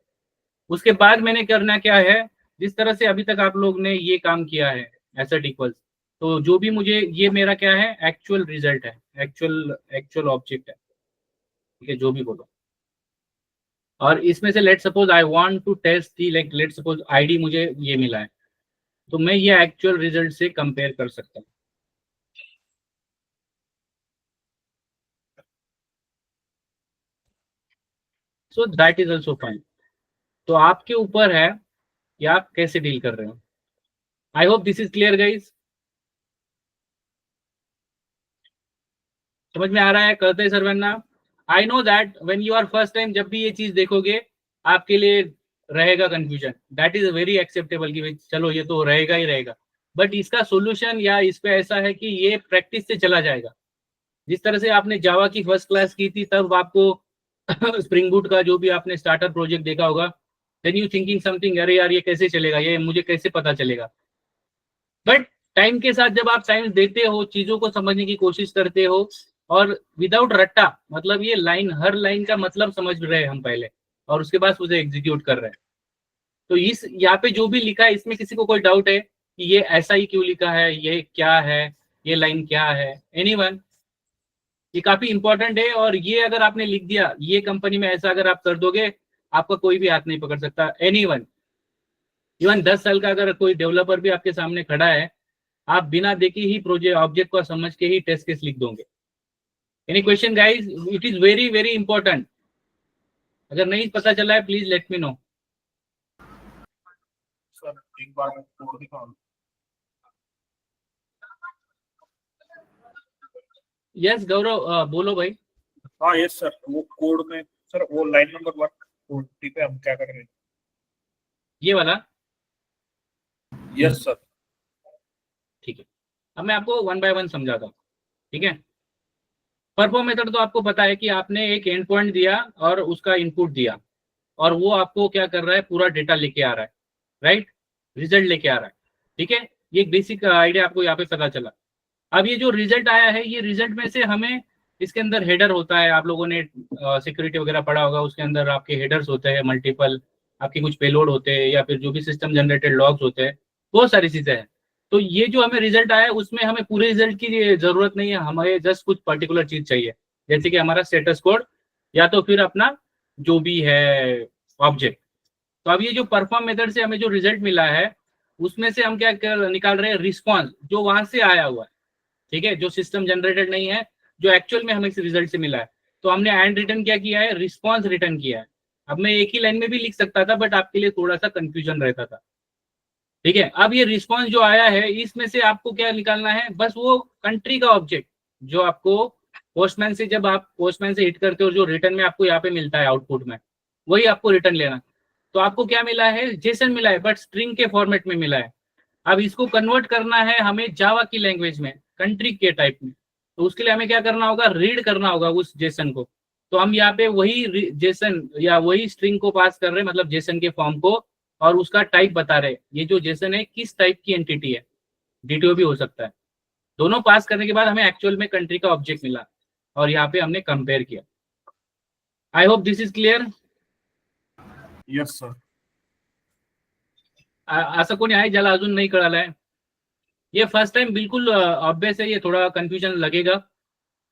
उसके बाद मैंने करना क्या है, जिस तरह से अभी तक आप लोग ने ये काम किया है एसेट इक्वल्स, तो जो भी मुझे ये मेरा क्या है, एक्चुअल रिजल्ट है, एक्चुअल ऑब्जेक्ट है, ठीक है, जो भी बोलो। और इसमें से let suppose I want to test the, like let suppose ID मुझे ये मिला है, तो मैं ये एक्चुअल रिजल्ट से कंपेयर कर सकता हूँ। सो दैट इज ऑल्सो फाइन। तो आपके ऊपर है कि आप कैसे डील कर रहे हो। I hope this is clear guys. समझ में आ रहा है, करते हैं सर्वन्ना। I know that when you are first time जब भी ये चीज देखोगे आपके लिए रहेगा confusion, that is very acceptable कि भाई चलो ये तो रहेगा ही रहेगा। बट इसका सोल्यूशन या इस पे ऐसा है कि ये प्रैक्टिस से चला जाएगा। जिस तरह से आपने जावा की फर्स्ट क्लास की थी तब आपको स्प्रिंग बूट का जो भी आपने स्टार्टर प्रोजेक्ट देखा होगा, देन यू थिंकिंग समथिंग, अरे यार ये कैसे चलेगा, ये मुझे कैसे पता चलेगा। बट टाइम के साथ जब आप टाइम देते हो, चीजों को समझने की कोशिश करते हो, और विदाउट रट्टा, मतलब ये लाइन, हर लाइन का मतलब समझ रहे हैं हम पहले और उसके बाद उसे एग्जीक्यूट कर रहे हैं। तो इस यहाँ पे जो भी लिखा है इसमें किसी को कोई डाउट है कि ये ऐसा ही क्यों लिखा है, ये क्या है, ये लाइन क्या है? एनीवन? ये काफी इंपॉर्टेंट है और ये अगर आपने लिख दिया ये कंपनी में ऐसा अगर आप कर दोगे, आपका कोई भी हाथ नहीं पकड़ सकता। एनीवन, इवन 10 साल का अगर कोई डेवलपर भी आपके सामने खड़ा है, आप बिना देखे ही प्रोजेक्ट ऑब्जेक्ट को समझ के ही टेस्ट केस लिख दोगे। Any question guys? It is very very important. अगर नहीं पता चला है please let me know. Sir एक बार मैं कोड दिखाऊं? यस गौरव, बोलो भाई। हाँ यस सर, वो कोड में सर वो लाइन नंबर 1 कोड पे हम क्या कर रहे हैं? ये वाला? Yes sir. ठीक है, अब मैं आपको वन बाय वन समझाता हूँ, ठीक है। परफॉर्म मेथड तो आपको पता है कि आपने एक एंड पॉइंट दिया और उसका इनपुट दिया और वो आपको क्या कर रहा है, पूरा डेटा लेके आ रहा है, राइट, रिजल्ट लेके आ रहा है, ठीक है। ये एक बेसिक आइडिया आपको यहाँ पे पता चला। अब ये जो रिजल्ट आया है, ये रिजल्ट में से हमें, इसके अंदर हेडर होता है, आप लोगों ने सिक्योरिटी वगैरह पढ़ा होगा, उसके अंदर आपके हेडर्स होते हैं मल्टीपल, आपके कुछ पेलोड होते हैं या फिर जो भी सिस्टम जनरेटेड लॉग्स होते हैं, बहुत सारी चीजें हैं। तो ये जो हमें रिजल्ट आया उसमें हमें पूरे रिजल्ट की जरूरत नहीं है, हमें जस्ट कुछ पर्टिकुलर चीज चाहिए, जैसे कि हमारा स्टेटस कोड या तो फिर अपना जो भी है ऑब्जेक्ट। तो अब ये जो परफॉर्म मेथड से हमें जो रिजल्ट मिला है उसमें से हम क्या निकाल रहे हैं, रिस्पॉन्स जो वहां से आया हुआ है, ठीक है, जो सिस्टम जनरेटेड नहीं है, जो एक्चुअल में हमें इस रिजल्ट से मिला है। तो हमने एंड रिटर्न क्या किया है, रिस्पॉन्स रिटर्न किया है। अब मैं एक ही लाइन में भी लिख सकता था बट आपके लिए थोड़ा सा कंफ्यूजन रहता था, ठीक है। अब ये रिस्पॉन्स जो आया है इसमें से आपको क्या निकालना है, बस वो कंट्री का ऑब्जेक्ट जो आपको पोस्टमैन से, जब आप पोस्टमैन से हिट करते हो जो रिटर्न में आपको यहाँ पे मिलता है आउटपुट में, वही आपको रिटर्न लेना। तो आपको क्या मिला है, जेसन मिला है बट स्ट्रिंग के फॉर्मेट में मिला है। अब इसको कन्वर्ट करना है हमें जावा की लैंग्वेज में, कंट्री के टाइप में। तो उसके लिए हमें क्या करना होगा, रीड करना होगा उस जेसन को। तो हम यहाँ पे वही जेसन या वही स्ट्रिंग को पास कर रहे हैं, मतलब जेसन के फॉर्म को, और उसका टाइप बता रहे हैं। ये जो जेसन है किस टाइप की एंटिटी है, डीटीओ भी हो सकता है। दोनों पास करने के बाद हमें एक्चुअल में कंट्री का ऑब्जेक्ट मिला और यहाँ पे हमने कंपेयर किया। आई hope this is clear. Yes sir. असं कोणी आहे ज्याला अजून नाही कळालं आहे? ये फर्स्ट टाइम बिल्कुल ऑब्वियस है, ये थोड़ा कंफ्यूजन लगेगा,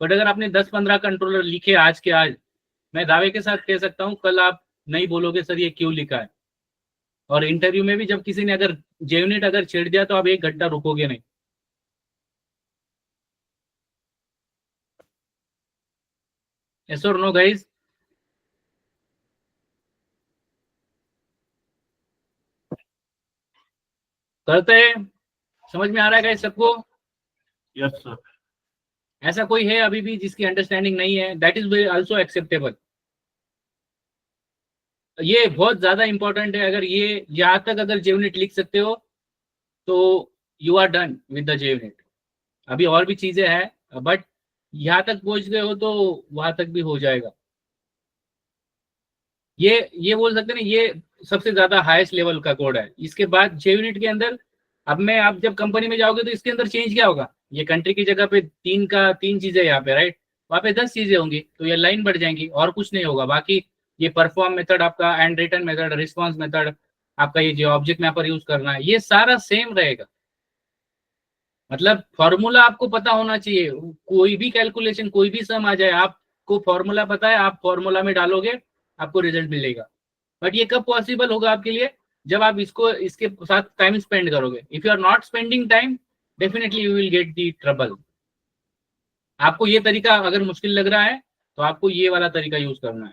बट अगर आपने 10-15 कंट्रोलर लिखे आज के आज मैं दावे के साथ कह सकता हूँ कल आप नहीं बोलोगे सर ये क्यों लिखा है, और इंटरव्यू में भी जब किसी ने अगर JUnit अगर छेड़ दिया तो आप 1 घंटा रुकोगे नहीं। Yes or no guys? करते हैं, समझ में आ रहा है गाइस सबको? Yes sir. ऐसा कोई है अभी भी जिसकी अंडरस्टैंडिंग नहीं है? That is also acceptable. ये बहुत ज्यादा इंपॉर्टेंट है। अगर ये यहाँ तक अगर JUnit लिख सकते हो तो you are done with the JUnit। अभी और भी चीजें हैं बट यहाँ तक पहुंच गए हो तो वहां तक भी हो जाएगा। ये बोल सकते हैं ना, ये सबसे ज्यादा हाईएस्ट लेवल का कोड है। इसके बाद JUnit के अंदर अब मैं आप जब कंपनी में जाओगे तो इसके अंदर चेंज क्या होगा? ये कंट्री की जगह पे 3 चीजें यहाँ पे, राइट? वहाँ पे 10 चीजें होंगी, तो ये लाइन बढ़ जाएंगी और कुछ नहीं होगा। बाकी ये परफॉर्म मेथड आपका, and return method, response method आपका, ये जो ऑब्जेक्ट मैपर यूज करना है, ये सारा सेम रहेगा। मतलब फॉर्मूला आपको पता होना चाहिए। कोई भी कैलकुलेशन, कोई भी सम आ जाए, आपको फॉर्मूला पता है, आप फॉर्मूला में डालोगे, आपको रिजल्ट मिलेगा। बट ये कब पॉसिबल होगा आपके लिए? जब आप इसके साथ टाइम स्पेंड करोगे। If you are not spending time, definitely you will get the trouble. आपको ये तरीका अगर मुश्किल लग रहा है तो आपको ये वाला तरीका यूज करना है,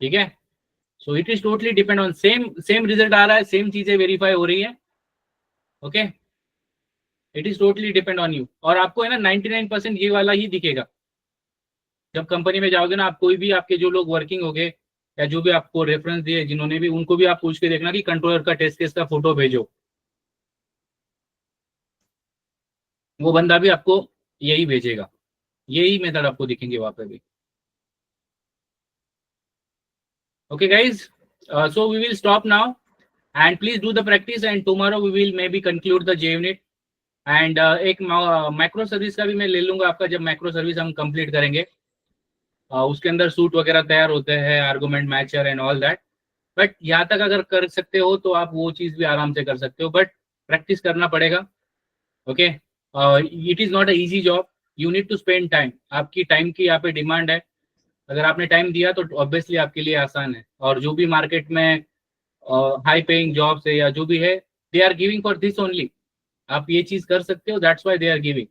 ठीक है? So it is totally depend on same result आ रहा है, सेम चीजें वेरीफाई हो रही है, okay? It is totally depend on you. और आपको है ना 99% ये वाला ही दिखेगा जब कंपनी में जाओगे ना। आप कोई भी आपके जो लोग वर्किंग हो गए या जो भी आपको रेफरेंस दिए जिन्होंने भी, उनको भी आप पूछ के देखना कि कंट्रोलर का टेस्ट केस का फोटो भेजो, वो बंदा भी आपको यही भेजेगा, यही मेथड आपको दिखेंगे वहां पे भी। Okay guys, so we will stop now and please do the practice and tomorrow we will may be conclude the JUnit। And एक माइक्रो सर्विस का भी मैं ले लूंगा आपका, जब माइक्रो सर्विस हम कंप्लीट करेंगे। उसके अंदर सूट वगैरह तैयार होते हैं, argument mature and all that. But यहाँ तक अगर कर सकते हो तो आप वो चीज भी आराम से कर सकते हो, बट प्रैक्टिस करना पड़ेगा, okay? It is not a easy job, you need to spend time. आपकी टाइम की यहाँ पे डिमांड है। अगर आपने टाइम दिया तो ऑब्वियसली आपके लिए आसान है। और जो भी मार्केट में हाई पेइंग जॉब्स है या जो भी है, they are giving for this only. आप ये चीज कर सकते हो, that's why they are giving,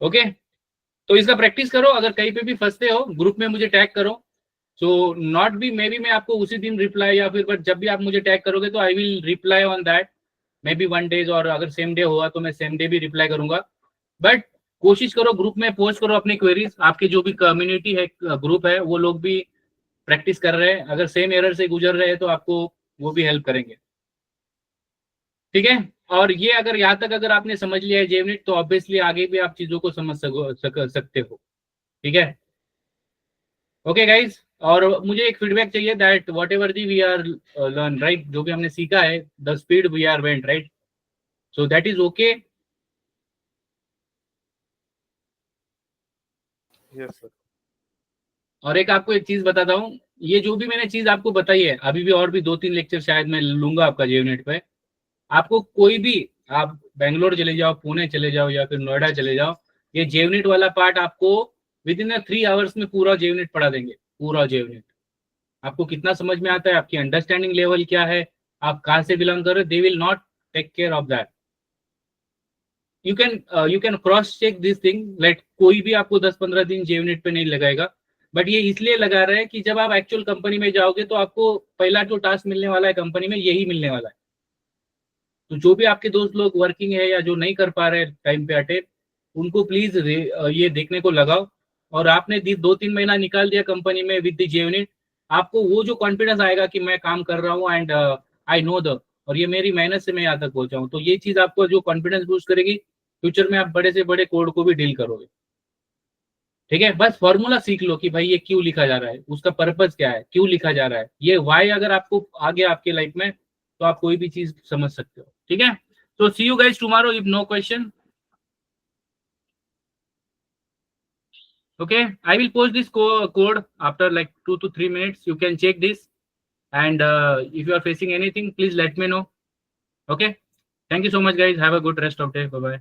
okay? तो इसका प्रैक्टिस करो। अगर कहीं पे भी फंसते हो ग्रुप में मुझे टैग करो। So not be may be मैं आपको उसी दिन रिप्लाई या फिर, बट जब भी आप मुझे टैग करोगे तो I will reply on that, may be 1 days, और अगर सेम डे हुआ तो मैं सेम डे भी रिप्लाई करूंगा। बट कोशिश करो ग्रुप में पोस्ट करो अपनी क्वेरीज। आपके जो भी कम्युनिटी है, ग्रुप है, वो लोग भी प्रैक्टिस कर रहे हैं। अगर सेम एरर से गुजर रहे हैं तो आपको वो भी हेल्प करेंगे, ठीक है? और ये अगर यहाँ तक अगर आपने समझ लिया है JUnit, तो ऑब्वियसली आगे भी आप चीजों को समझ सकते हो, ठीक है? ओके गाइज, और मुझे एक फीडबैक चाहिए that whatever the we are learn, right? जो भी हमने सीखा है, the speed we are went, right? So that is okay. Yes sir. और एक आपको एक चीज बताता हूँ, ये जो भी मैंने चीज आपको बताई है, अभी भी और भी 2-3 लेक्चर शायद मैं लूंगा आपका JUnit पे। आपको कोई भी, आप बेंगलोर चले जाओ, पुणे चले जाओ या फिर नोएडा चले जाओ, ये JUnit वाला पार्ट आपको विद इन 3 आवर्स में पूरा JUnit पढ़ा देंगे। पूरा JUnit आपको कितना समझ में आता है, आपकी अंडरस्टैंडिंग लेवल क्या है, आप कहाँ से बिलोंग कर रहे हो, they will not take care of that. You can cross check this thing, like कोई भी आपको 10-15 दिन JUnit पे नहीं लगाएगा। बट ये इसलिए लगा रहे हैं कि जब आप एक्चुअल कंपनी में जाओगे तो आपको पहला जो टास्क मिलने वाला है कंपनी में, यही मिलने वाला है। तो जो भी आपके दोस्त लोग वर्किंग है या जो नहीं कर पा रहे टाइम पे अटेंड, उनको प्लीज ये देखने को लगाओ। और आपने 2-3 महीना निकाल दिया कंपनी में विद द JUnit, आपको वो जो कॉन्फिडेंस आएगा कि मैं काम कर रहा हूँ एंड आई नो द, और ये मेरी मेहनत से मैं यहाँ तक पहुंचा हूँ, तो ये चीज आपको जो कॉन्फिडेंस बूस्ट करेगी, फ्यूचर में आप बड़े से बड़े कोड को भी डील करोगे, ठीक है? बस फॉर्मूला सीख लो कि भाई ये क्यों लिखा जा रहा है, उसका पर्पज क्या है, क्यों लिखा जा रहा है। ये वाई अगर आपको आ गया आपके लाइफ में तो आप कोई भी चीज समझ सकते हो, ठीक है? तो see you guys tomorrow if no question. Okay, I will post this code after like 2 to 3 minutes. You can check this, and if you are facing anything, please let me know. Okay, thank you so much guys. Have a good rest of day. Bye bye.